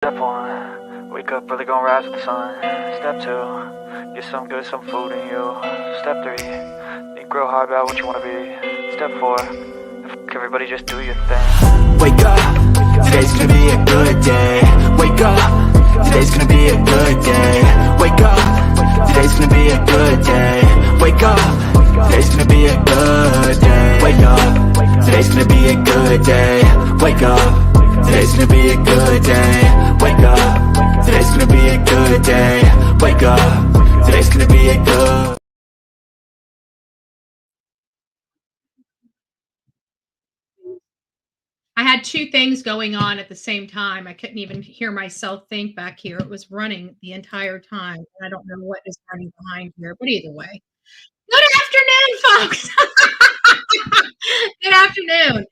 Step one, wake up early, gonna rise with the sun. Step two, get some good, some food in you. Step three, think real hard about what you wanna be. Step four, everybody just do your thing. Wake up, today's gonna be a good day. Wake up, today's gonna be a good day. Wake up, today's gonna be a good day. Wake up, today's gonna be a good day. Wake up, today's gonna be a good day. Wake up, today's gonna be a good day. Wake up, today's gonna be a good day. Wake up, today's gonna be a good. I had two things going on at the same time. I couldn't even hear myself think back here. It was running the entire time. I don't know what is running behind here, but either way. Good afternoon, folks. Good afternoon.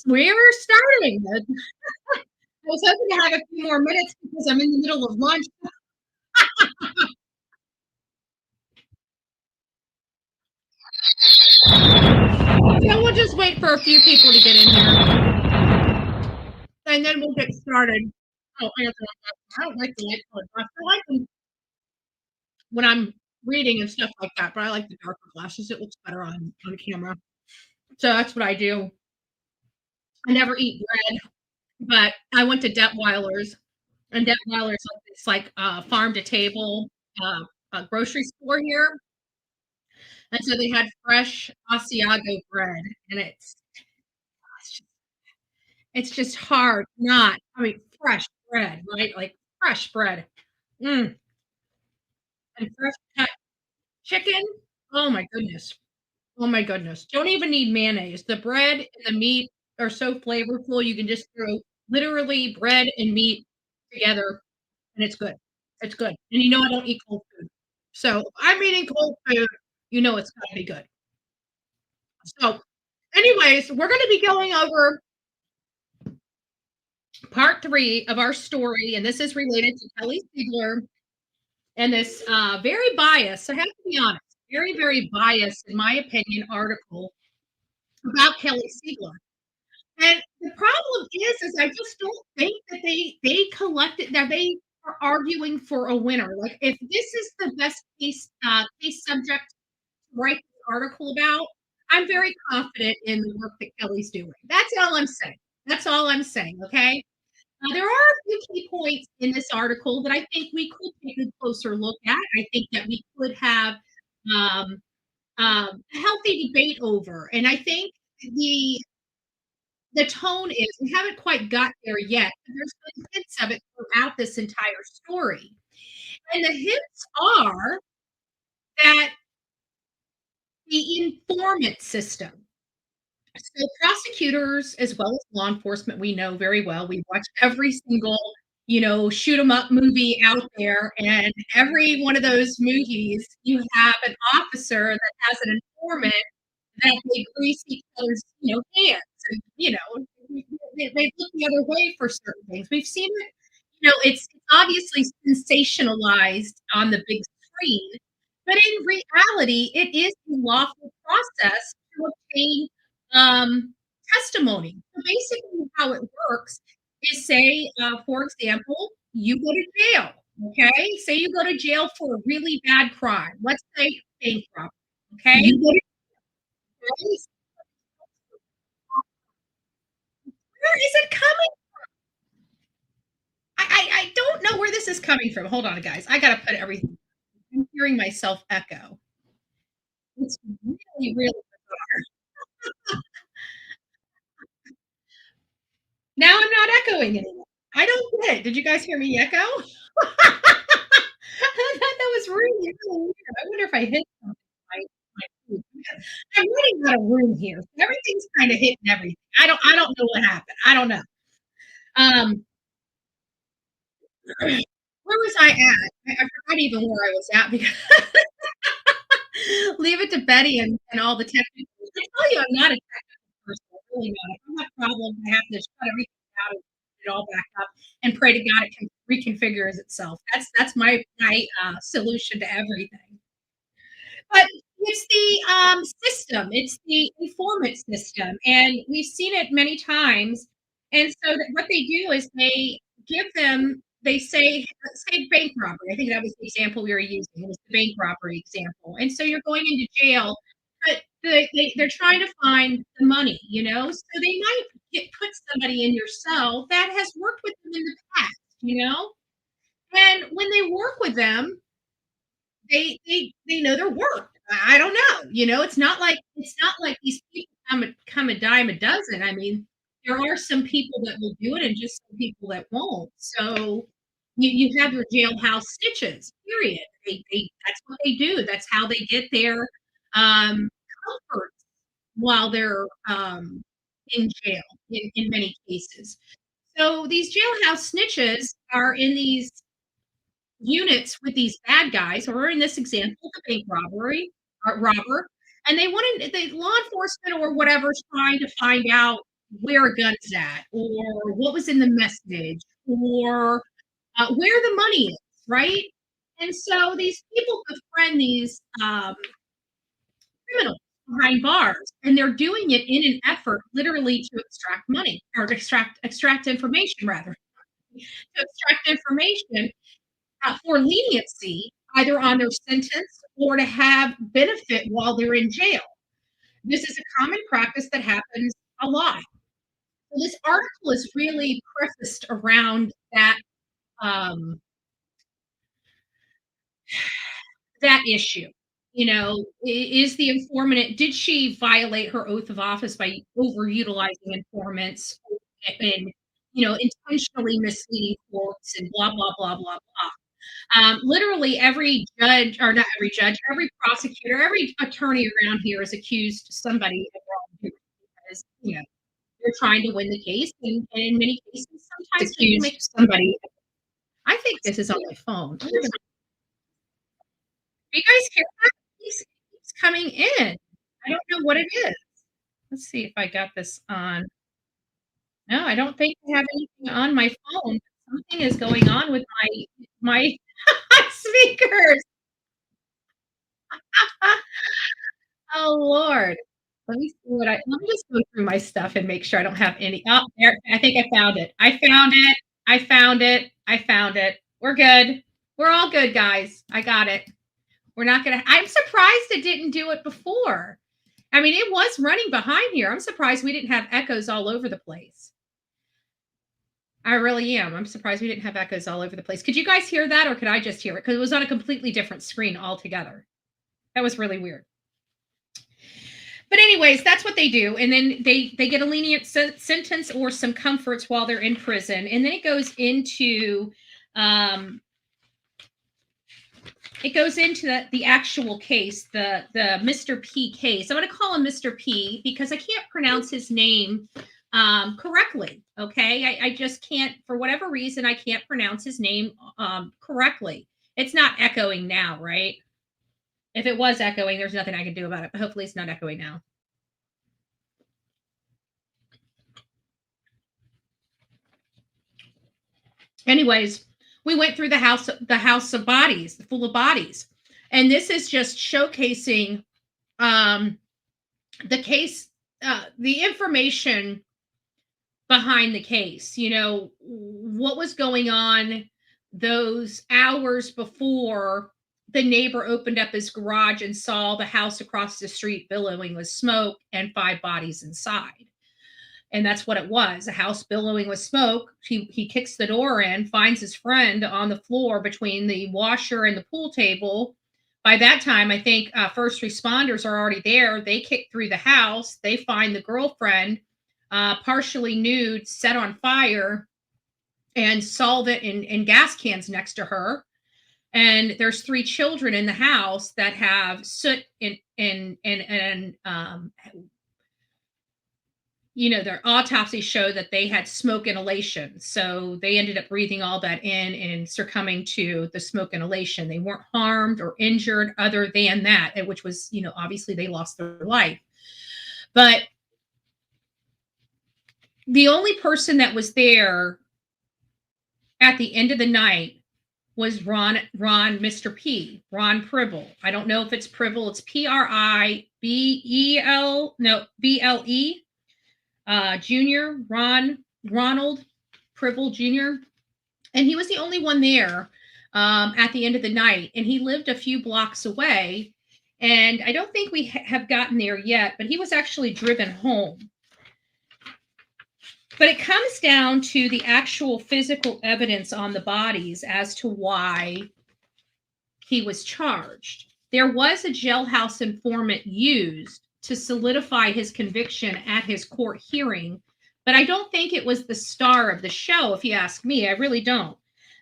We're starting. I was hoping to have a few more minutes because I'm in the middle of lunch. So we'll just wait for a few people to get in here, and then we'll get started. Oh, I don't like the light colored glasses. I like them when I'm reading and stuff like that, but I like the darker glasses. It looks better on camera. So that's what I do. I never eat bread, but I went to Detweiler's, and Detweiler's it's like farm to table a grocery store here, and so they had fresh Asiago bread, and it's just hard not. I mean, fresh bread, right? Like fresh bread, and fresh cut chicken. Oh my goodness. Oh my goodness. Don't even need mayonnaise. The bread and the meat are so flavorful. You can just throw literally bread and meat together and it's good. It's good. And you know I don't eat cold food. So if I'm eating cold food, you know it's gotta be good. So anyways, we're gonna be going over part 3 of our story, and this is related to Kelly Siegler and this very biased, I have to be honest, very, very biased, in my opinion, article about Kelly Siegler. And the problem is I just don't think that they collected that they are arguing for a winner. Like if this is the best case subject to write this article about, I'm very confident in the work that Kelly's doing. That's all I'm saying. That's all I'm saying. Okay. There are a few key points in this article that I think we could take a closer look at. I think that we could have um, a healthy debate over, and I think the tone is we haven't quite got there yet. There's been hints of it throughout this entire story. And the hints are that the informant system. So prosecutors as well as law enforcement, we know very well. We watch every single, shoot 'em up movie out there, and every one of those movies, you have an officer that has an informant that they grease each other's, hands and, they look the other way for certain things. We've seen it, it's obviously sensationalized on the big screen, but in reality, it is a lawful process to obtain testimony. So basically, how it works is say, for example, you go to jail. Okay, say you go to jail for a really bad crime. Let's say bank robbery. Okay, you go to jail. Where is it coming? I don't know where this is coming from. Hold on, guys. I gotta put everything. I'm hearing myself echo. It's really, really bizarre. Now I'm not echoing anymore. I don't get it. Did you guys hear me echo? I thought that was really, really weird. I wonder if I hit something. My food. I'm running out of room here. Everything's kind of hitting everything. I don't know what happened. I don't know. Um, where was I at? I forgot even where I was at because leave it to Betty and all the technical. I tell you, I'm not a technical person. I'm really not. If I have problems, I have to shut everything out and put it all back up and pray to God it can reconfigures itself. That's my solution to everything. But it's the system. It's the informant system, and we've seen it many times. And so what they do is give them, they say, let's say bank robbery. I think that was the example we were using. It was the bank robbery example. And so you're going into jail, but they're trying to find the money, so they might put somebody in your cell that has worked with them in the past. And when they work with them, they know their work. I don't know. It's not like these people come a dime a dozen. I mean, there are some people that will do it and just some people that won't. So you have your jailhouse stitches, period. They That's what they do. That's how they get their comfort while they're in jail in many cases. So these jailhouse snitches are in these units with these bad guys, or in this example, the bank robber, and they wanted the law enforcement or whatever's trying to find out where a gun's at, or what was in the message, or where the money is, right? And so these people befriend these criminals behind bars, and they're doing it in an effort, literally, to extract money or extract information, rather, to extract information for leniency, either on their sentence or to have benefit while they're in jail. This is a common practice that happens a lot. So this article is really prefaced around um, that issue. Is the informant, did she violate her oath of office by overutilizing informants and intentionally misleading courts and blah blah blah blah blah. Literally every judge, or not every judge, every prosecutor, every attorney around here is accused somebody of wrongdoing because, they're trying to win the case. And in many cases, sometimes people make somebody. I think this is on my phone. Do you guys hear that? It's coming in. I don't know what it is. Let's see if I got this on. No, I don't think I have anything on my phone. Something is going on with my speakers. Oh Lord. Let me just go through my stuff and make sure I don't have any. Oh, there, I think I found it. I found it. I found it. I found it. We're good. We're all good, guys. I got it. I'm surprised it didn't do it before. I mean, it was running behind here. I'm surprised we didn't have echoes all over the place. I really am. I'm surprised we didn't have echoes all over the place. Could you guys hear that, or could I just hear it? Because it was on a completely different screen altogether. That was really weird. But anyways, that's what they do. And then they get a lenient sentence or some comforts while they're in prison. And then it goes into the actual case, the Mr. P case. I'm going to call him Mr. P because I can't pronounce his name correctly. Okay. I just can't, for whatever reason, I can't pronounce his name correctly. It's not echoing now, right? If it was echoing, there's nothing I can do about it, but hopefully it's not echoing now. Anyways, we went through the house of bodies, full of bodies. And this is just showcasing the case, the information behind the case, what was going on those hours before the neighbor opened up his garage and saw the house across the street billowing with smoke and 5 bodies inside. And that's what it was, a house billowing with smoke. He kicks the door in, finds his friend on the floor between the washer and the pool table. By that time, I think first responders are already there. They kick through the house. They find the girlfriend partially nude, set on fire, and solve it in gas cans next to her. And there's 3 children in the house that have soot and their autopsy showed that they had smoke inhalation. So they ended up breathing all that in and succumbing to the smoke inhalation. They weren't harmed or injured other than that, which was, obviously they lost their life. But the only person that was there at the end of the night was Mr. P, Ron Pribble. I don't know if it's Pribble. It's Prible, Jr., Ronald Pribble Jr. And he was the only one there at the end of the night. And he lived a few blocks away. And I don't think we have gotten there yet, but he was actually driven home. But it comes down to the actual physical evidence on the bodies as to why he was charged. There was a jailhouse informant used to solidify his conviction at his court hearing, but I don't think it was the star of the show, if you ask me. I really don't.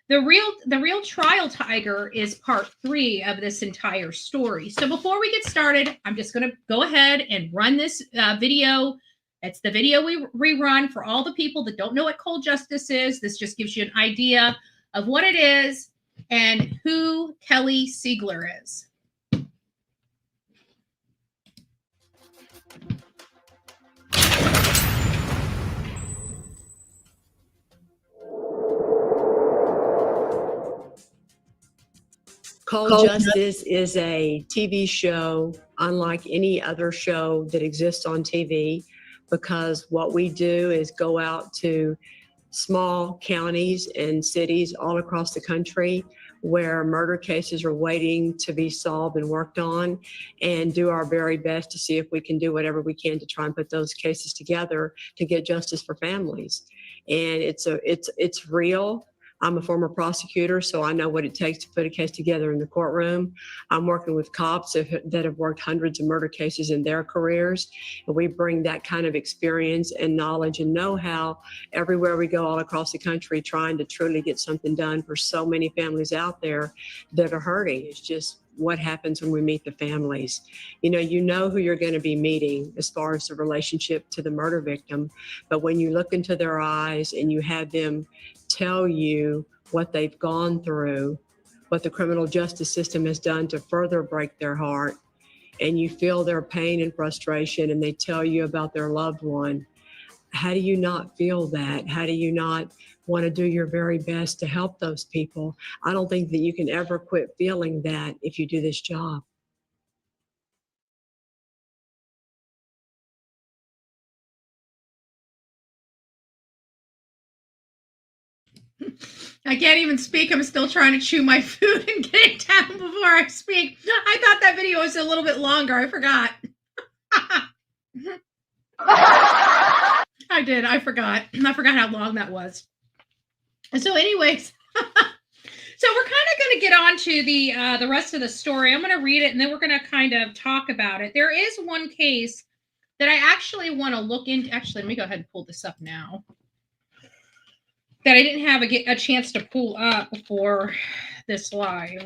The real trial tiger is part 3 of this entire story. So before we get started, I'm just going to go ahead and run this video. It's the video we rerun for all the people that don't know what cold justice is. This just gives you an idea of what it is and who Kelly Siegler is. Cold Justice is a TV show unlike any other show that exists on TV, because what we do is go out to small counties and cities all across the country where murder cases are waiting to be solved and worked on, and do our very best to see if we can do whatever we can to try and put those cases together to get justice for families. And it's real. I'm a former prosecutor, so I know what it takes to put a case together in the courtroom. I'm working with cops that have worked hundreds of murder cases in their careers, and we bring that kind of experience and knowledge and know-how everywhere we go all across the country, trying to truly get something done for so many families out there that are hurting. It's just what happens when we meet the families. You know who you're going to be meeting as far as the relationship to the murder victim, but when you look into their eyes and you have them tell you what they've gone through, what the criminal justice system has done to further break their heart, and you feel their pain and frustration, and they tell you about their loved one, how do you not feel that? How do you not want to do your very best to help those people? I don't think that you can ever quit feeling that if you do this job. I can't even speak. I'm still trying to chew my food and get it down before I speak. I thought that video was a little bit longer. I forgot. I did. I forgot. I forgot how long that was. So anyways, so we're kind of going to get on to the rest of the story. I'm going to read it, and then we're going to kind of talk about it. There is one case that I actually want to look into. Actually, let me go ahead and pull this up now, that I didn't have a chance to pull up before this live.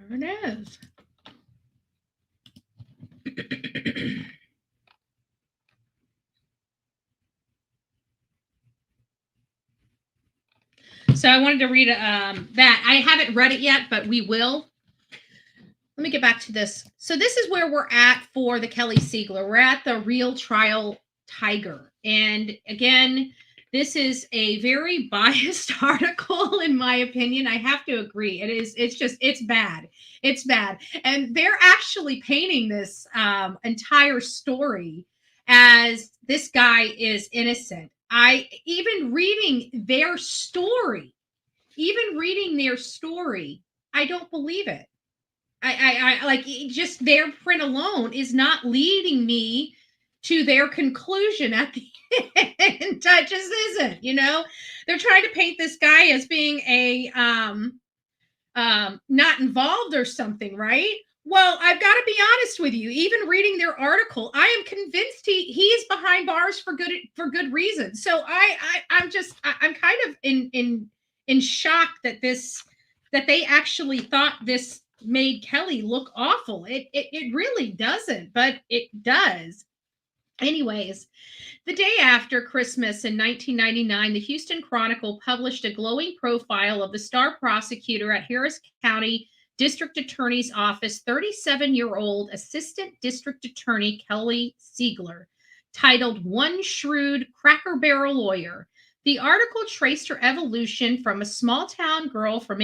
There it is. So I wanted to read that. I haven't read it yet, but we will. Let me get back to this. So this is where we're at for the Kelly Siegler. We're at the real trial tiger. And again, this is a very biased article, in my opinion. I have to agree. It's bad. It's bad. And they're actually painting this entire story as this guy is innocent. Even reading their story, I don't believe it. I like, just their print alone is not leading me to their conclusion at the end. It just isn't, they're trying to paint this guy as being a not involved or something, right? Well, I've got to be honest with you. Even reading their article, I am convinced he is behind bars for good reason. So I'm kind of in shock that they actually thought this made Kelly look awful. It really doesn't, but it does. Anyways, the day after Christmas in 1999, the Houston Chronicle published a glowing profile of the star prosecutor at Harris County District Attorney's Office, 37-year-old Assistant District Attorney Kelly Siegler, titled "One Shrewd Cracker Barrel Lawyer." The article traced her evolution from a small-town girl from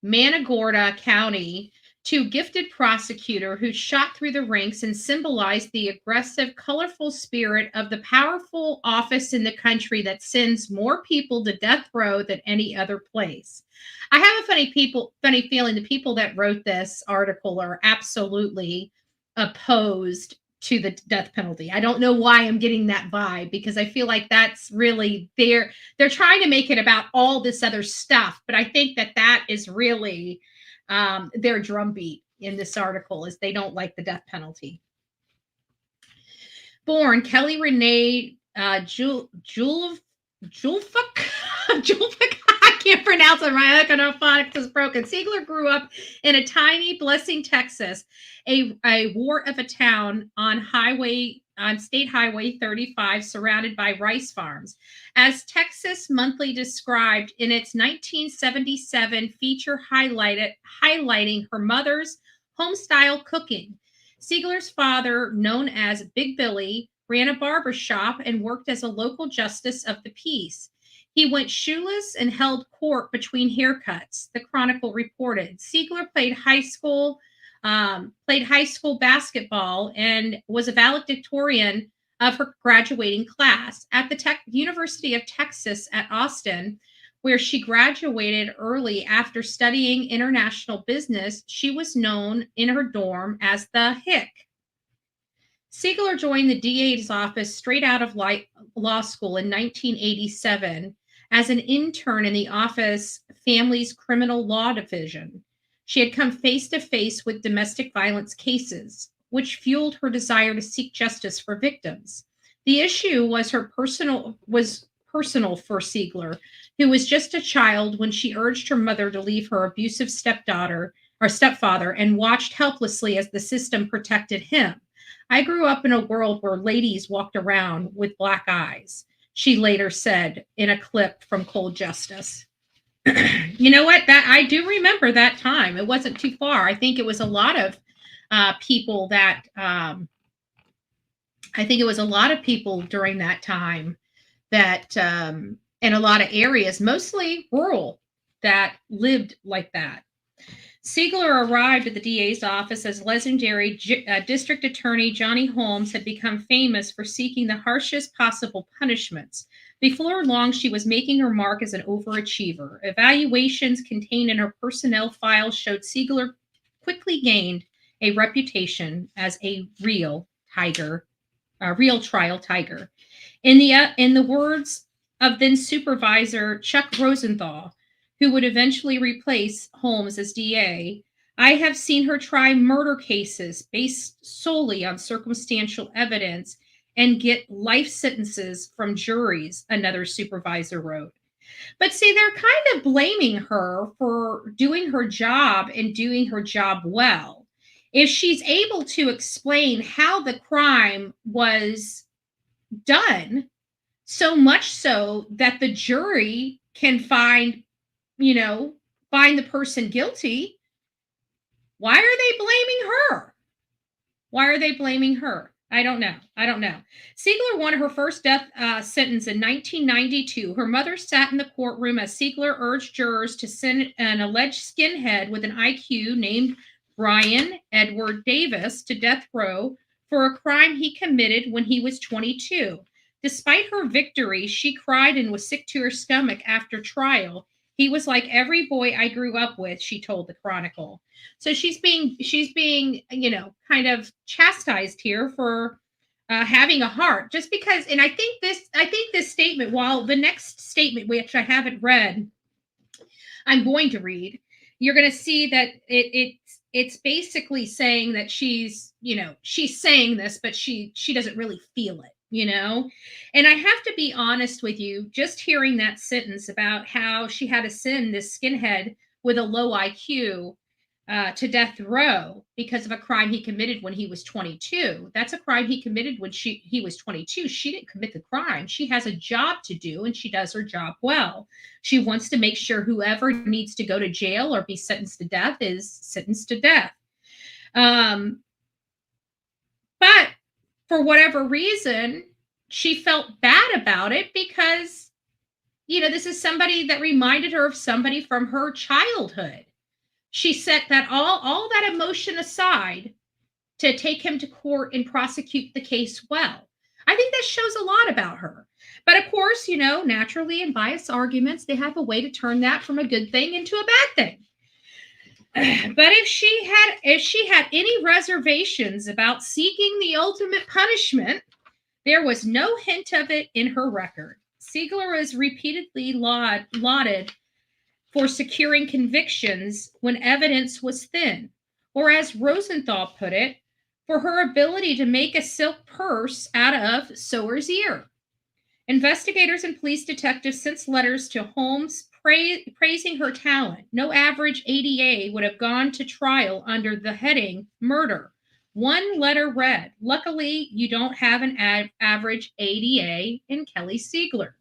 Managorda County to gifted prosecutor who shot through the ranks and symbolized the aggressive, colorful spirit of the powerful office in the country that sends more people to death row than any other place. I have a funny feeling the people that wrote this article are absolutely opposed to the death penalty. I don't know why I'm getting that vibe because I feel like that's really they're trying to make it about all this other stuff, but I think that is really their drumbeat in this article is they don't like the death penalty. Born Kelly Renee Julefuk. I can't pronounce it. My phonics is broken. Siegler grew up in a tiny Blessing, Texas, a wart of a town on State Highway 35, surrounded by rice farms. As Texas Monthly described in its 1977 feature highlighting her mother's home-style cooking. Siegler's father, known as Big Billy, ran a barber shop and worked as a local justice of the peace. He went shoeless and held court between haircuts, the Chronicle reported. Siegler played high school basketball and was a valedictorian of her graduating class at the University of Texas at Austin, where she graduated early after studying international business. She was known in her dorm as the Hick. Siegler joined the DA's office straight out of law school in 1987 as an intern in the office family's criminal law division. She had come face to face with domestic violence cases, which fueled her desire to seek justice for victims. The issue was personal for Siegler, who was just a child when she urged her mother to leave her abusive stepfather and watched helplessly as the system protected him. I grew up in a world where ladies walked around with black eyes, she later said in a clip from Cold Justice. You know what? That I do remember that time. It wasn't too far. I think it was a lot of people that I think it was a lot of people during that time that in a lot of areas, mostly rural, that lived like that. Siegler arrived at the DA's office as legendary District Attorney Johnny Holmes had become famous for seeking the harshest possible punishments. Before long, she was making her mark as an overachiever. Evaluations contained in her personnel file showed Siegler quickly gained a reputation as a real trial tiger. In the words of then supervisor Chuck Rosenthal, who would eventually replace Holmes as DA, I have seen her try murder cases based solely on circumstantial evidence and get life sentences from juries, another supervisor wrote. But see, they're kind of blaming her for doing her job and doing her job well. If she's able to explain how the crime was done, so much so that the jury can find the person guilty, why are they blaming her? Why are they blaming her? I don't know. Siegler won her first death sentence in 1992. Her mother sat in the courtroom as Siegler urged jurors to send an alleged skinhead with an IQ named Brian Edward Davis to death row for a crime he committed when he was 22. Despite her victory, she cried and was sick to her stomach after trial. He was like every boy I grew up with, she told the Chronicle. So she's being, kind of chastised here for having a heart, just because. And I think this statement, while the next statement, which I haven't read, I'm going to read, you're going to see that it's basically saying that she's saying this, but she doesn't really feel it. And I have to be honest with you, just hearing that sentence about how she had to send this skinhead with a low IQ to death row because of a crime he committed when he was 22. That's a crime he committed when he was 22. She didn't commit the crime. She has a job to do, and she does her job well. She wants to make sure whoever needs to go to jail or be sentenced to death is sentenced to death. But for whatever reason, she felt bad about it because, this is somebody that reminded her of somebody from her childhood. She set that all that emotion aside to take him to court and prosecute the case well. I think that shows a lot about her. But of course, naturally in biased arguments, they have a way to turn that from a good thing into a bad thing. But if she had any reservations about seeking the ultimate punishment, there was no hint of it in her record. Siegler is repeatedly lauded for securing convictions when evidence was thin, or as Rosenthal put it, for her ability to make a silk purse out of sewer's ear. Investigators and police detectives sent letters to Holmes praising her talent. No average ADA would have gone to trial under the heading murder. One letter read, "Luckily, you don't have an average ADA in Kelly Siegler."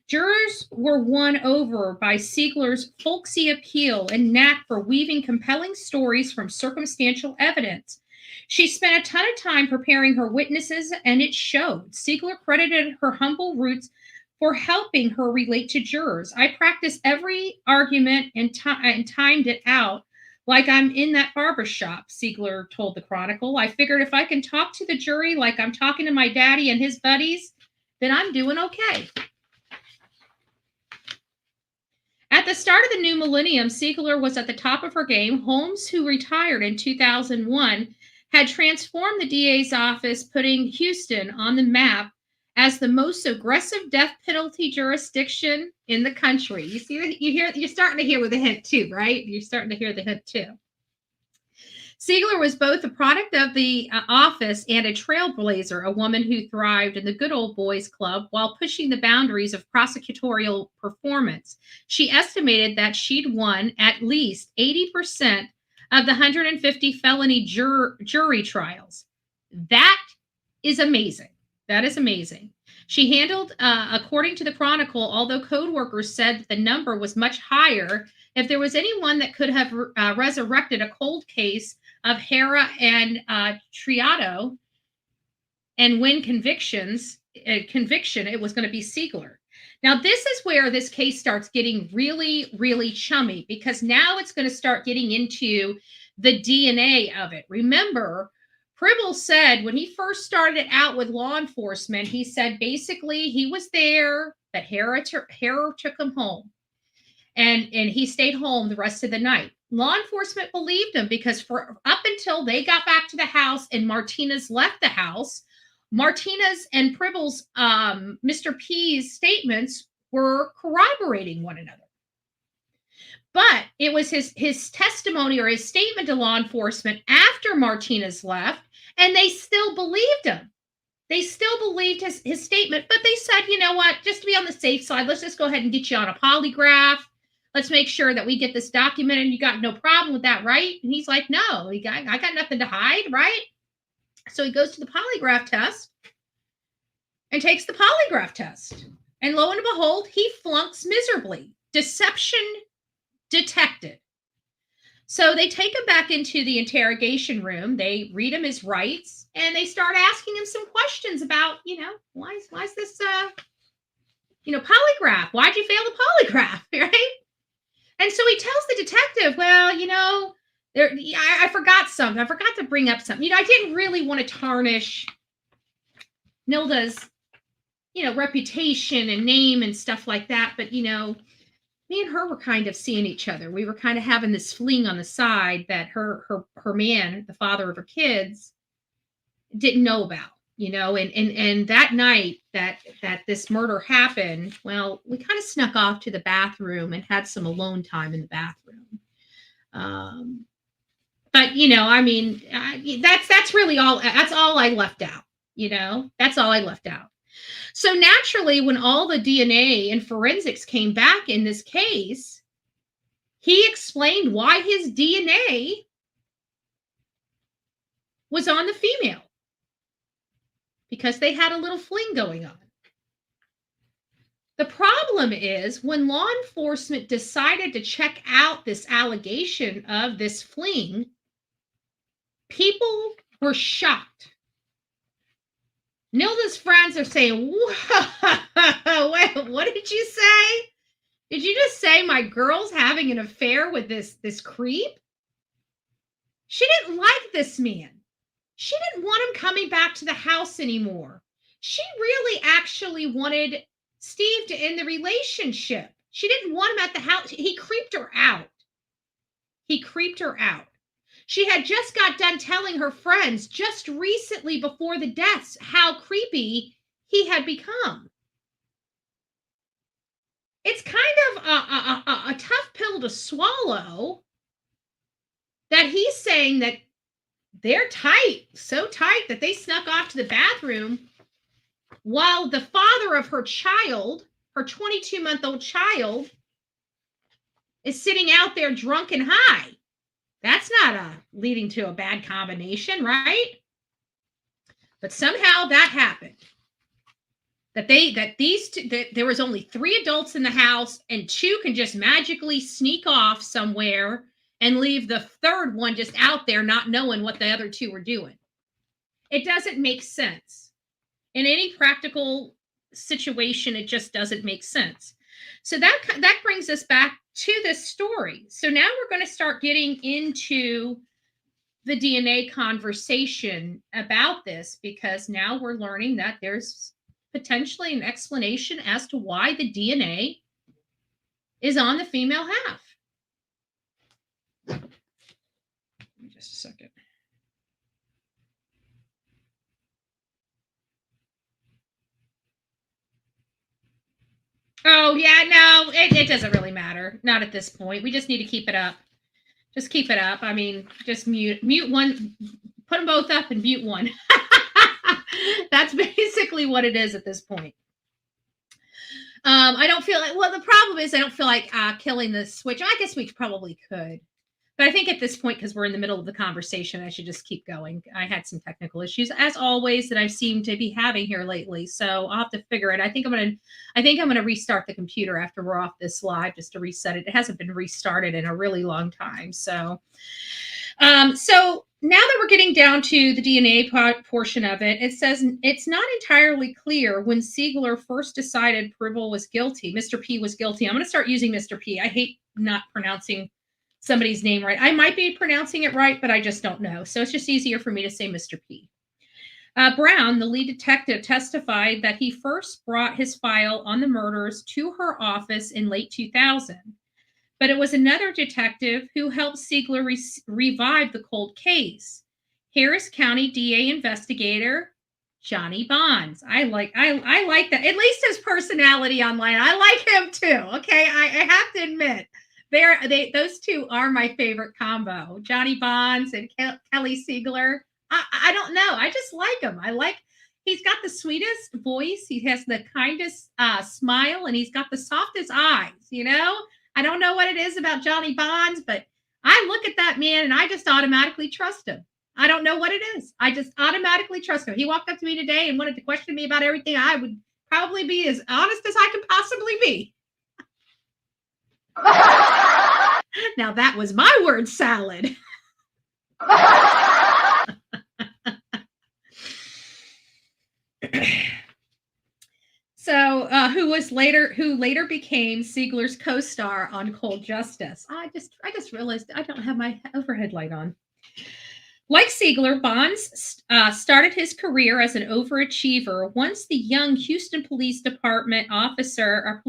Jurors were won over by Siegler's folksy appeal and knack for weaving compelling stories from circumstantial evidence. She spent a ton of time preparing her witnesses, and it showed. Siegler credited her humble roots for helping her relate to jurors. "I practiced every argument and timed it out like I'm in that barber shop," Siegler told the Chronicle. "I figured if I can talk to the jury like I'm talking to my daddy and his buddies, then I'm doing okay." At the start of the new millennium, Siegler was at the top of her game. Holmes, who retired in 2001, had transformed the DA's office, putting Houston on the map as the most aggressive death penalty jurisdiction in the country. You see, you're starting to hear with a hint too, right? You're starting to hear the hint too. Siegler was both a product of the office and a trailblazer, a woman who thrived in the good old boys club while pushing the boundaries of prosecutorial performance. She estimated that she'd won at least 80% of the 150 felony jury trials. That is amazing. That is amazing. She handled, according to the Chronicle, although code workers said that the number was much higher, if there was anyone that could have resurrected a cold case of Hera and Triado and win conviction, it was going to be Siegler. Now, this is where this case starts getting really, really chummy, because now it's going to start getting into the DNA of it. Remember, Pribble said when he first started out with law enforcement, he said basically he was there, that Hera took him home. And he stayed home the rest of the night. Law enforcement believed him because for up until they got back to the house and Martinez left the house, Martinez and Pribble's Mr. P's statements were corroborating one another. But it was his testimony or his statement to law enforcement after Martinez left, and they still believed him. They still believed his statement, but they said, you know what, just to be on the safe side, let's just go ahead and get you on a polygraph. Let's make sure that we get this documented. You got no problem with that, right? And he's like, no, I got nothing to hide, right? So he goes to the polygraph test and takes the polygraph test. And lo and behold, he flunks miserably. Deception detected. So they take him back into the interrogation room. They read him his rights, and they start asking him some questions about, why is this, polygraph? Why'd you fail the polygraph, right? And so he tells the detective, well, I forgot something. I forgot to bring up something. I didn't really want to tarnish Nilda's, reputation and name and stuff like that. But, me and her were kind of seeing each other. We were kind of having this fling on the side that her man, the father of her kids, didn't know about, and that night that this murder happened, well, we kind of snuck off to the bathroom and had some alone time in the bathroom. But that's really all. That's all I left out. That's all I left out. So naturally, when all the DNA and forensics came back in this case, he explained why his DNA was on the female. Because they had a little fling going on. The problem is when law enforcement decided to check out this allegation of this fling, people were shocked. Nilda's friends are saying, whoa, what did you say? Did you just say my girl's having an affair with this creep? She didn't like this man. She didn't want him coming back to the house anymore. She really actually wanted Steve to end the relationship. She didn't want him at the house. He creeped her out. He creeped her out. She had just got done telling her friends just recently before the deaths how creepy he had become. It's kind of a tough pill to swallow that he's saying that they're tight, so tight that they snuck off to the bathroom while the father of her child, her 22-month-old child, is sitting out there drunk and high. That's not leading to a bad combination, right? But somehow that happened. That there was only 3 adults in the house, and 2 can just magically sneak off somewhere and leave the third one just out there not knowing what the other 2 were doing. It doesn't make sense. In any practical situation, it just doesn't make sense. So that brings us back to this story. So now we're going to start getting into the DNA conversation about this, because now we're learning that there's potentially an explanation as to why the DNA is on the female half. Just a second. Oh, yeah, no, it doesn't really matter. Not at this point. We just need to keep it up. Just keep it up. I mean, just mute one, put them both up and mute one. That's basically what it is at this point. I don't feel like, well, the problem is I don't feel like killing the switch. I guess we probably could. But I think at this point, because we're in the middle of the conversation, I should just keep going. I had some technical issues, as always, that I seem to be having here lately. So I'll have to figure it. I think I'm gonna restart the computer after we're off this live, just to reset it. It hasn't been restarted in a really long time. So now that we're getting down to the DNA portion of it, it says it's not entirely clear when Siegler first decided Pribble was guilty. Mr. P was guilty. I'm going to start using Mr. P. I hate not pronouncing somebody's name right. I might be pronouncing it right, but I just don't know. So it's just easier for me to say Mr. P. Brown, the lead detective, testified that he first brought his file on the murders to her office in late 2000. But it was another detective who helped Siegler revive the cold case. Harris County DA investigator Johnny Bonds. I like that. At least his personality online. I like him too. Okay, I have to admit, those two are my favorite combo. Johnny Bonds and Kelly Siegler. I don't know. I just like him. He's got the sweetest voice. He has the kindest smile, and he's got the softest eyes. You know. I don't know what it is about Johnny Bonds, but I look at that man and I just automatically trust him. I don't know what it is. I just automatically trust him. He walked up to me today and wanted to question me about everything. I would probably be as honest as I could possibly be. Now that was my word salad. So, who later became Siegler's co-star on Cold Justice. I just realized I don't have my overhead light on. Like Siegler, Bonds started his career as an overachiever. Once the young Houston Police Department officer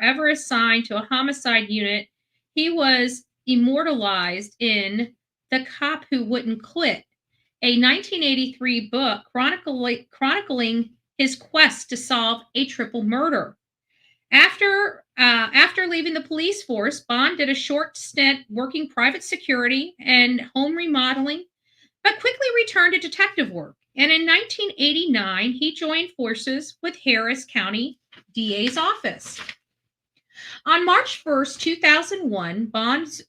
ever assigned to a homicide unit, he was immortalized in The Cop Who Wouldn't Quit, a 1983 book chronicling his quest to solve a triple murder. After leaving the police force, Bond did a short stint working private security and home remodeling, but quickly returned to detective work. And in 1989, he joined forces with Harris County DA's office. On March 1st, 2001, Bonds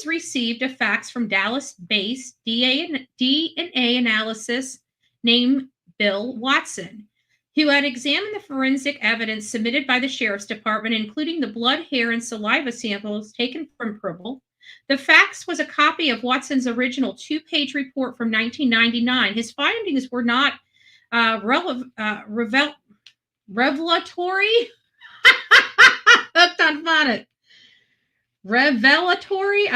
received a fax from Dallas-based DNA analysis named Bill Watson, who had examined the forensic evidence submitted by the Sheriff's Department, including the blood, hair, and saliva samples taken from Pribble. The fax was a copy of Watson's original 2-page report from 1999. His findings were not revelatory. Hooked on phonics. Revelatory.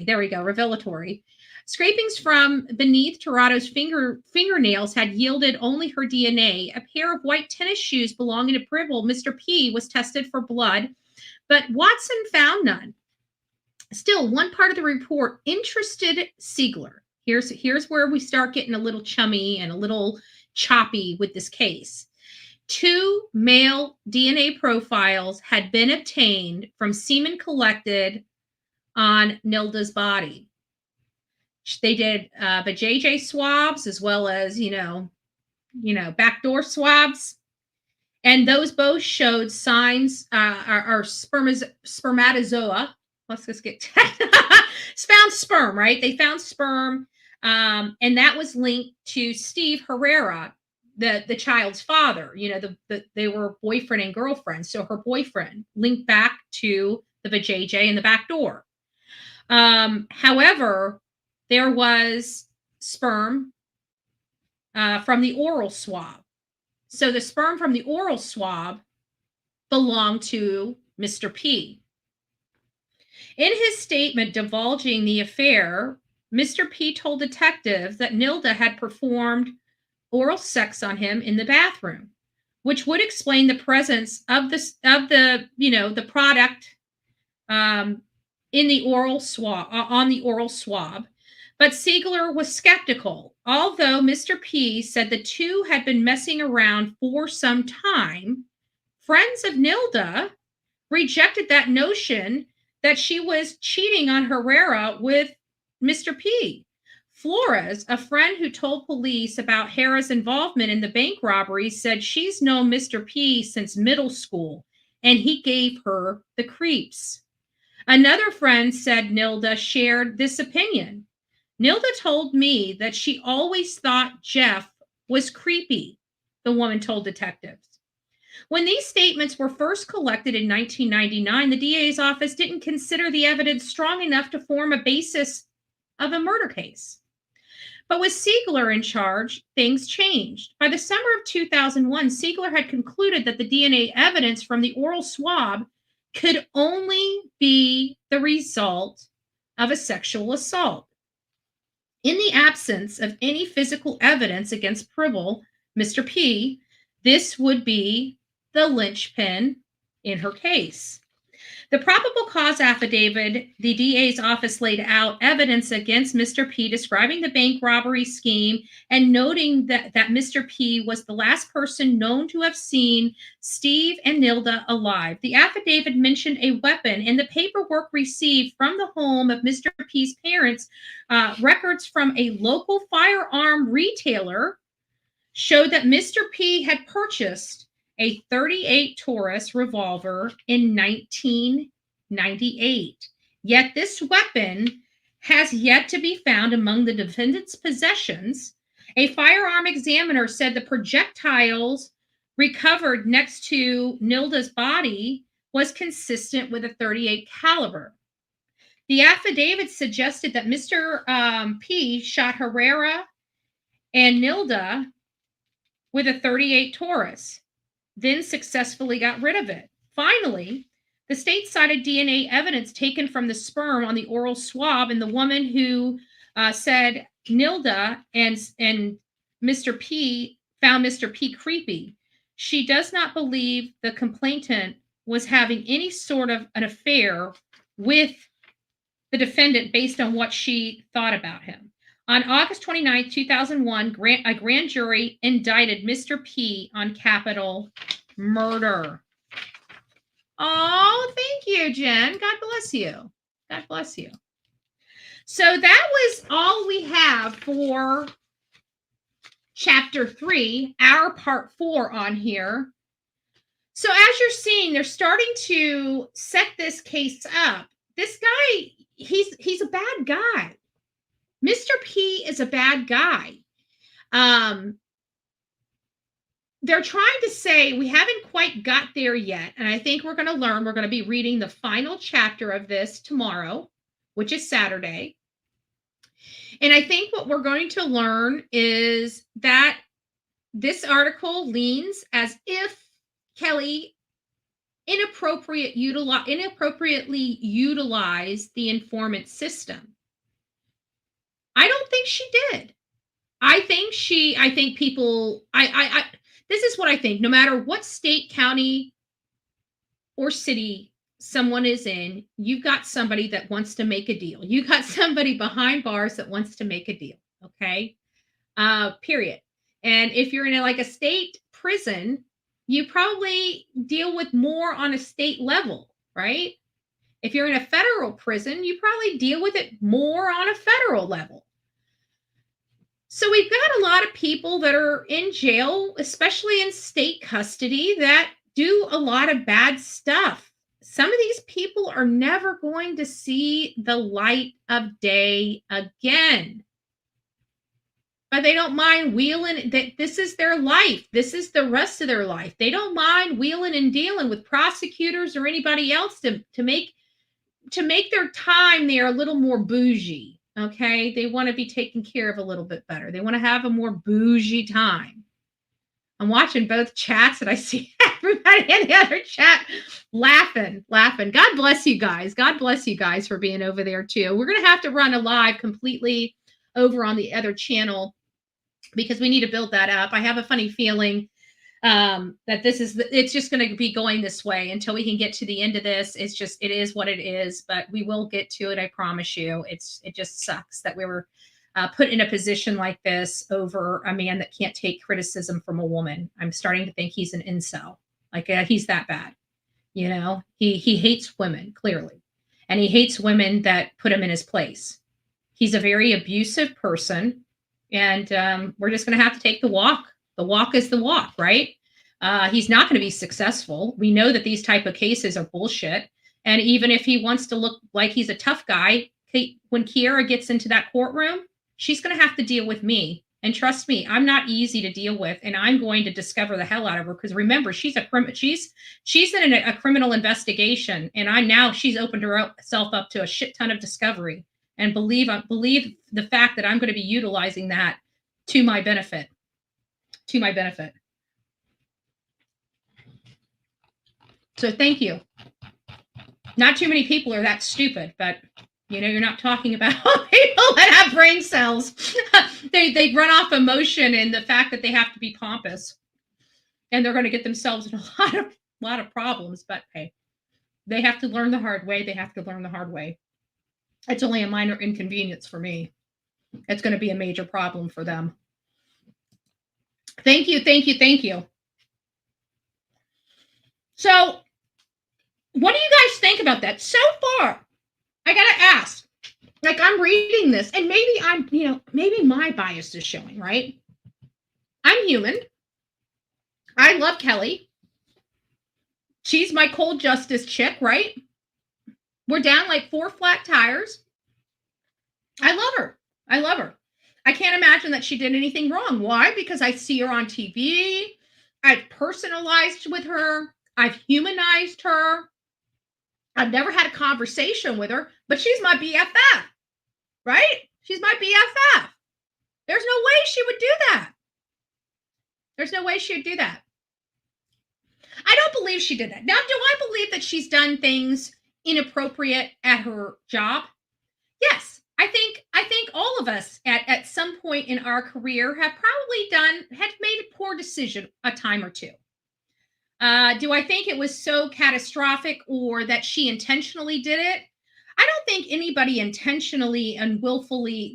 There we go. Revelatory. Scrapings from beneath Toronto's fingernails had yielded only her DNA. A pair of white tennis shoes belonging to Pribble, Mr. P, was tested for blood, but Watson found none. Still, one part of the report interested Siegler. Here's where we start getting a little chummy and a little choppy with this case. 2 male DNA profiles had been obtained from semen collected on Nilda's body. They did vajayjay swabs as well as, backdoor swabs. And those both showed signs are spermatozoa. Let's just get found sperm, right? They found sperm, and that was linked to Steve Herrera, the child's father. They were boyfriend and girlfriend. So her boyfriend linked back to the vajayjay and the back door. However, there was sperm from the oral swab. So the sperm from the oral swab belonged to Mr. P. In his statement divulging the affair, Mr. P told detectives that Nilda had performed oral sex on him in the bathroom, which would explain the presence of the product in the oral swab on the oral swab. But Siegler was skeptical, although Mr. P said the two had been messing around for some time. Friends of Nilda rejected that notion that she was cheating on Herrera with Mr. P. Flores, a friend who told police about Herrera's involvement in the bank robbery, said she's known Mr. P since middle school, and he gave her the creeps. Another friend said Nilda shared this opinion. Nilda told me that she always thought Jeff was creepy, the woman told detectives. When these statements were first collected in 1999, the DA's office didn't consider the evidence strong enough to form a basis of a murder case. But with Siegler in charge, things changed. By the summer of 2001, Siegler had concluded that the DNA evidence from the oral swab could only be the result of a sexual assault. In the absence of any physical evidence against Pribble, Mr. P, this would be the linchpin in her case. The probable cause affidavit, the DA's office laid out evidence against Mr. P describing the bank robbery scheme and noting that Mr. P was the last person known to have seen Steve and Nilda alive. The affidavit mentioned a weapon, and the paperwork received from the home of Mr. P's parents, records from a local firearm retailer, showed that Mr. P had purchased a .38 Taurus revolver in 1998. Yet this weapon has yet to be found among the defendant's possessions. A firearm examiner said the projectiles recovered next to Nilda's body was consistent with a .38 caliber. The affidavit suggested that Mr. P shot Herrera and Nilda with a .38 Taurus, then successfully got rid of it. Finally, the state cited DNA evidence taken from the sperm on the oral swab, and the woman who said Nilda and Mr. P found Mr. P creepy. She does not believe the complainant was having any sort of an affair with the defendant based on what she thought about him. On August 29, 2001, a grand jury indicted Mr. P on capital murder. Oh, thank you, Jen. God bless you. God bless you. So that was all we have for Chapter 3, our Part 4 on here. So as you're seeing, they're starting to set this case up. This guy, he's a bad guy. Mr. P is a bad guy. They're trying to say we haven't quite got there yet. And I think we're going to learn. We're going to be reading the final chapter of this tomorrow, which is Saturday. And I think what we're going to learn is that this article leans as if Kelly inappropriately utilize the informant system. I don't think she did. I think people, this is what I think. No matter what state, county, or city someone is in, you've got somebody that wants to make a deal. You got somebody behind bars that wants to make a deal. Okay. Period. And if you're in like a state prison, you probably deal with more on a state level, right? If you're in a federal prison, you probably deal with it more on a federal level. So we've got a lot of people that are in jail, especially in state custody, that do a lot of bad stuff. Some of these people are never going to see the light of day again. But they don't mind wheeling that this is their life. This is the rest of their life. They don't mind wheeling and dealing with prosecutors or anybody else to make their time there a little more bougie. Okay. They want to be taken care of a little bit better. They want to have a more bougie time. I'm watching both chats and I see everybody in the other chat laughing. God bless you guys. God bless you guys for being over there too. We're going to have to run a live completely over on the other channel because we need to build that up. I have a funny feeling that it's just going to be going this way until we can get to the end of this. It is what it is, but we will get to it. I promise you. It just sucks that we were put in a position like this over a man that can't take criticism from a woman. I'm starting to think he's an incel. Like he's that bad. You know, he hates women clearly, and he hates women that put him in his place. He's a very abusive person, and we're just going to have to take the walk. The walk is the walk, right? He's not going to be successful. We know that these type of cases are bullshit. And even if he wants to look like he's a tough guy, when Kiera gets into that courtroom, she's going to have to deal with me. And trust me, I'm not easy to deal with, and I'm going to discover the hell out of her. Because remember, she's in a criminal investigation, and she's opened herself up to a shit ton of discovery. And believe the fact that I'm going to be utilizing that to my benefit. So thank you. Not too many people are that stupid, but you're not talking about people that have brain cells. they run off emotion and the fact that they have to be pompous, and they're going to get themselves in a lot of problems. But hey, they have to learn the hard way. It's only a minor inconvenience for me. It's going to be a major problem for them. Thank you. So, what do you guys think about that? So far, I got to ask, like I'm reading this, and maybe my bias is showing, right? I'm human. I love Kelly. She's my cold justice chick, right? We're down like 4 flat tires. I love her. I can't imagine that she did anything wrong. Why? Because I see her on TV. I've personalized with her. I've humanized her. I've never had a conversation with her, but she's my BFF, right? She's my BFF. There's no way she would do that. I don't believe she did that. Now, do I believe that she's done things inappropriate at her job? Yes. I think all of us at some point in our career had made a poor decision a time or two. Do I think it was so catastrophic or that she intentionally did it? I don't think anybody intentionally and willfully,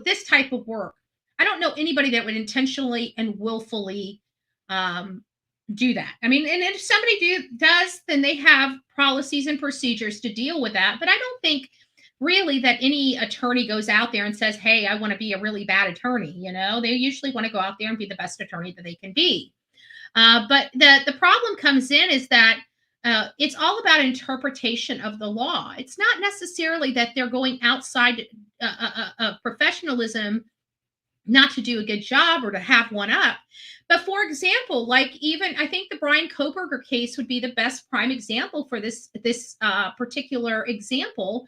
this type of work. I don't know anybody that would intentionally and willfully do that. I mean, and if somebody does, then they have policies and procedures to deal with that. But I don't think really that any attorney goes out there and says, hey, I want to be a really bad attorney. They usually want to go out there and be the best attorney that they can be. But the problem comes in is that it's all about interpretation of the law. It's not necessarily that they're going outside professionalism not to do a good job or to have one up. But for example, like even I think the Brian Koberger case would be the best prime example for this particular example,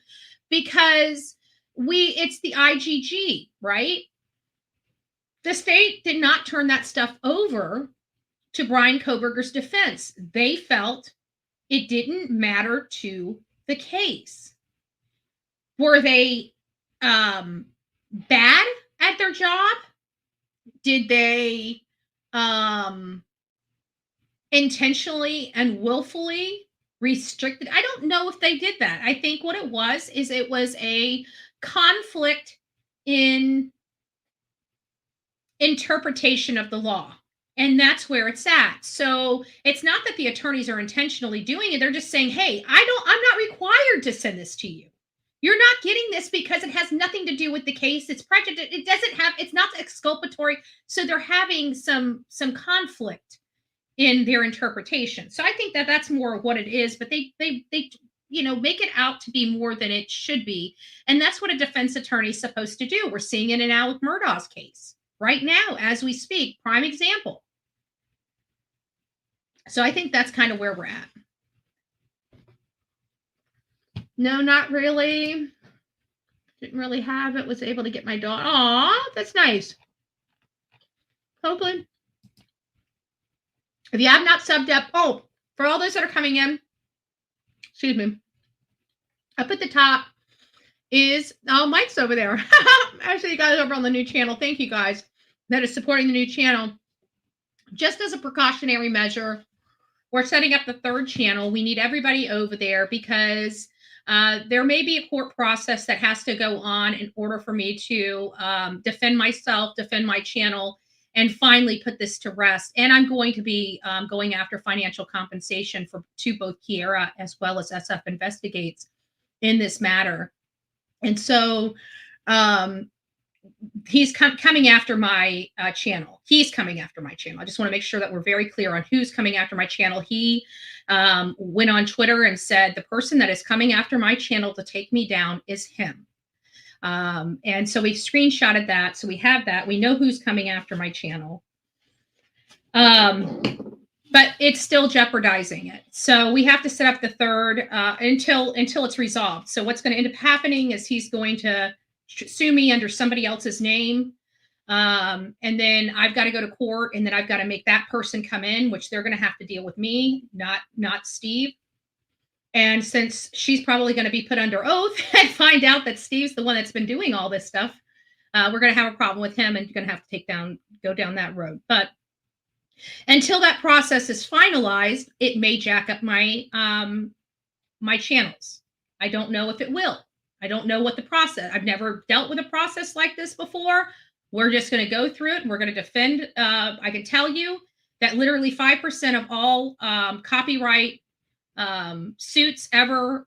because it's the IGG, right? The state did not turn that stuff over to Brian Kohberger's defense. They felt it didn't matter to the case. Were they bad at their job? Did they intentionally and willfully restrict it? I don't know if they did that. I think what it was is it was a conflict in interpretation of the law. And that's where it's at. So it's not that the attorneys are intentionally doing it. They're just saying, hey, I'm not required to send this to you. You're not getting this because it has nothing to do with the case. It's prejudice. It's not exculpatory. So they're having some conflict in their interpretation. So I think that that's more what it is, but they make it out to be more than it should be. And that's what a defense attorney is supposed to do. We're seeing it in Alec Murdaugh's case right now as we speak. Prime example. So I think that's kind of where we're at. No, not really. Didn't really have it. Was able to get my dog. Aw, that's nice. Hopefully. If you have not subbed up, for all those that are coming in, excuse me, up at the top is, Mike's over there. Actually, you guys over on the new channel. Thank you guys that is supporting the new channel. Just as a precautionary measure, we're setting up the third channel. We need everybody over there because there may be a court process that has to go on in order for me to defend myself, defend my channel, and finally put this to rest. And I'm going to be going after financial compensation to both Kiera as well as SF Investigates in this matter. And so he's coming after my channel. He's coming after my channel. I just want to make sure that we're very clear on who's coming after my channel. He went on Twitter and said, the person that is coming after my channel to take me down is him. And so we screenshotted that. So we have that. We know who's coming after my channel. But it's still jeopardizing it. So we have to set up the third until it's resolved. So what's going to end up happening is he's going to sue me under somebody else's name. And then I've got to go to court, and then I've got to make that person come in, which they're going to have to deal with me, not Steve. And since she's probably going to be put under oath and find out that Steve's the one that's been doing all this stuff, we're going to have a problem with him, and going to have to go down that road. But until that process is finalized, it may jack up my my channels. I don't know if it will. I don't know what the process. I've never dealt with a process like this before. We're just going to go through it, and we're going to defend. I can tell you that literally 5% of all copyright suits ever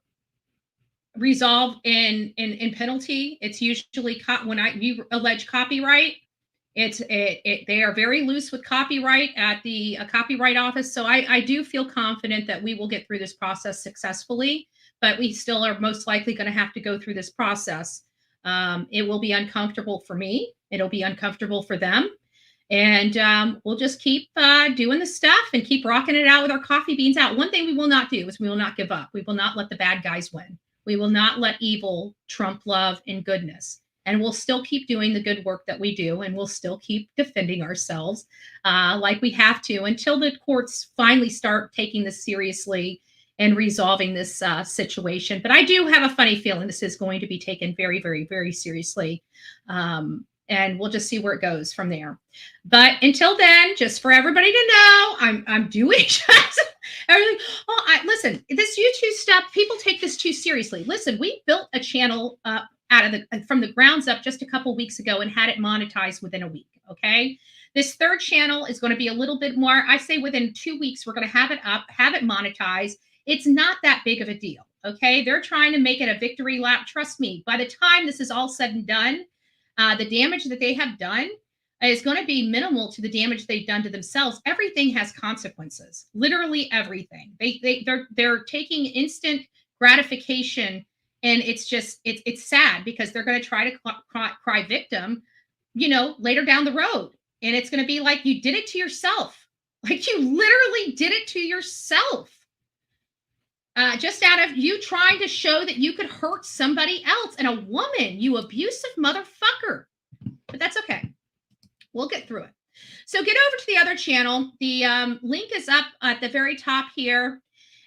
resolve in penalty. It's usually when you allege copyright. They are very loose with copyright at the copyright office. So I do feel confident that we will get through this process successfully, but we still are most likely going to have to go through this process. It will be uncomfortable for me. It'll be uncomfortable for them. And we'll just keep doing the stuff and keep rocking it out with our coffee beans out. One thing we will not do is we will not give up. We will not let the bad guys win. We will not let evil trump love and goodness. And we'll still keep doing the good work that we do, and we'll still keep defending ourselves like we have to until the courts finally start taking this seriously and resolving this situation. But I do have a funny feeling this is going to be taken very, very, very seriously. And we'll just see where it goes from there. But until then, just for everybody to know, I'm doing everything. Listen, this YouTube stuff, people take this too seriously. Listen, we built a channel from the grounds up just a couple weeks ago and had it monetized within a week. Okay. This third channel is going to be a little bit more. I say within 2 weeks, we're going to have it up, have it monetized. It's not that big of a deal. Okay. They're trying to make it a victory lap. Trust me, by the time this is all said and done, the damage that they have done is going to be minimal to the damage they've done to themselves. Everything has consequences, literally everything. They're taking instant gratification. And it's sad because they're going to try to cry victim, later down the road. And it's going to be like, you did it to yourself. Like you literally did it to yourself. Just out of you trying to show that you could hurt somebody else and a woman, you abusive motherfucker. But that's okay. We'll get through it. So get over to the other channel. The link is up at the very top here.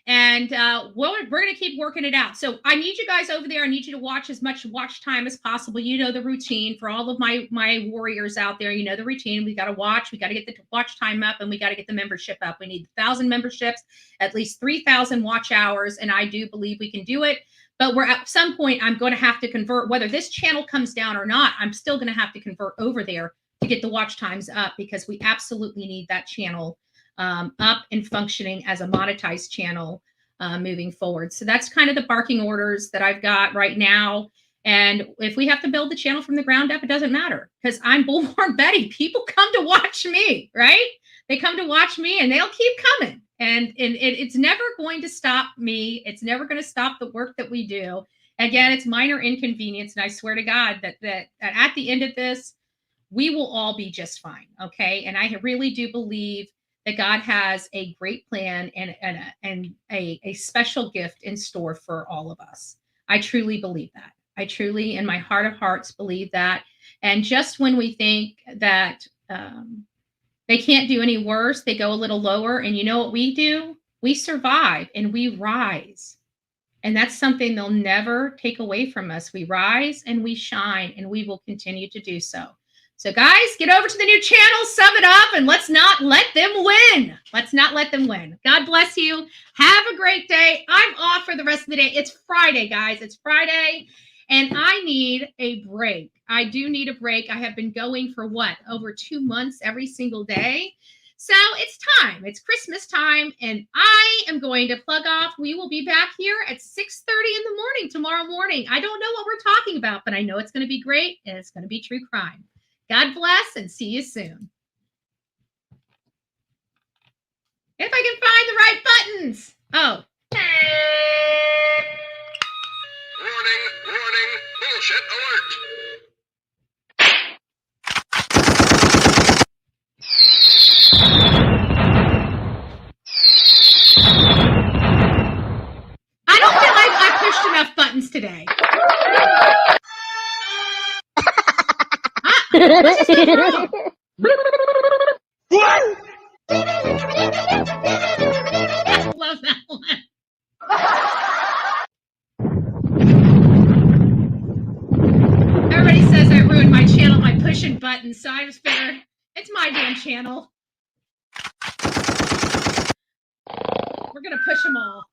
And we're going to keep working it out. So I need you guys over there. I need you to watch as much watch time as possible. You know the routine for all of my warriors out there. You know the routine. We got to watch. We got to get the watch time up, and we got to get the membership up. We need 1,000 memberships, at least 3,000 watch hours, and I do believe we can do it. But we're at some point, I'm going to have to convert. Whether this channel comes down or not, I'm still going to have to convert over there to get the watch times up, because we absolutely need that channel up and functioning as a monetized channel moving forward. So that's kind of the barking orders that I've got right now. And if we have to build the channel from the ground up, it doesn't matter, because I'm Bullhorn Betty. People come to watch me, right? They come to watch me, and they'll keep coming. And it's never going to stop me. It's never going to stop the work that we do. Again, it's minor inconvenience. And I swear to God that at the end of this, we will all be just fine. Okay. And I really do believe that God has a great plan and a special gift in store for all of us. I truly believe that. I truly, in my heart of hearts, believe that. And just when we think that they can't do any worse, they go a little lower. And you know what we do? We survive and we rise. And that's something they'll never take away from us. We rise and we shine, and we will continue to do so. So guys, get over to the new channel, sub it up, and let's not let them win. Let's not let them win. God bless you. Have a great day. I'm off for the rest of the day. It's Friday, guys. It's Friday, and I need a break. I do need a break. I have been going for over 2 months every single day. So it's time. It's Christmas time, and I am going to plug off. We will be back here at 6:30 in the morning tomorrow morning. I don't know what we're talking about, but I know it's going to be great, and it's going to be true crime. God bless, and see you soon. If I can find the right buttons. Oh. Warning, warning, bullshit alert. I don't feel like I pushed enough buttons today. What's this wrong? What? I love that one. Everybody says I ruined my channel by pushing buttons, so I just figured it's my damn channel. We're gonna push them all.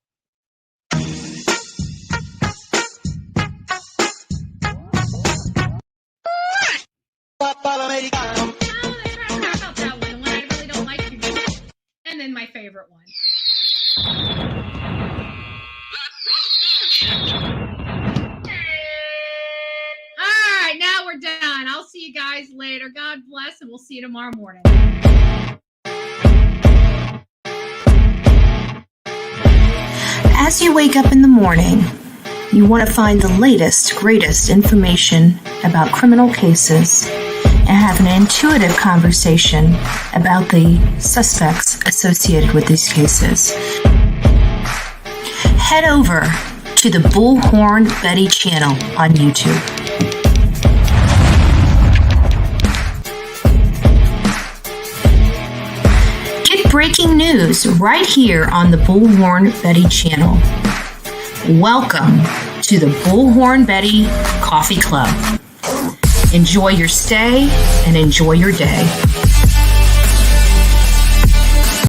And then my favorite one. All right, now we're done. I'll see you guys later. God bless, and we'll see you tomorrow morning. As you wake up in the morning, you want to find the latest, greatest information about criminal cases and have an intuitive conversation about the suspects associated with these cases. Head over to the Bullhorn Betty channel on YouTube. Get breaking news right here on the Bullhorn Betty channel. Welcome to the Bullhorn Betty Coffee Club. Enjoy your stay and enjoy your day.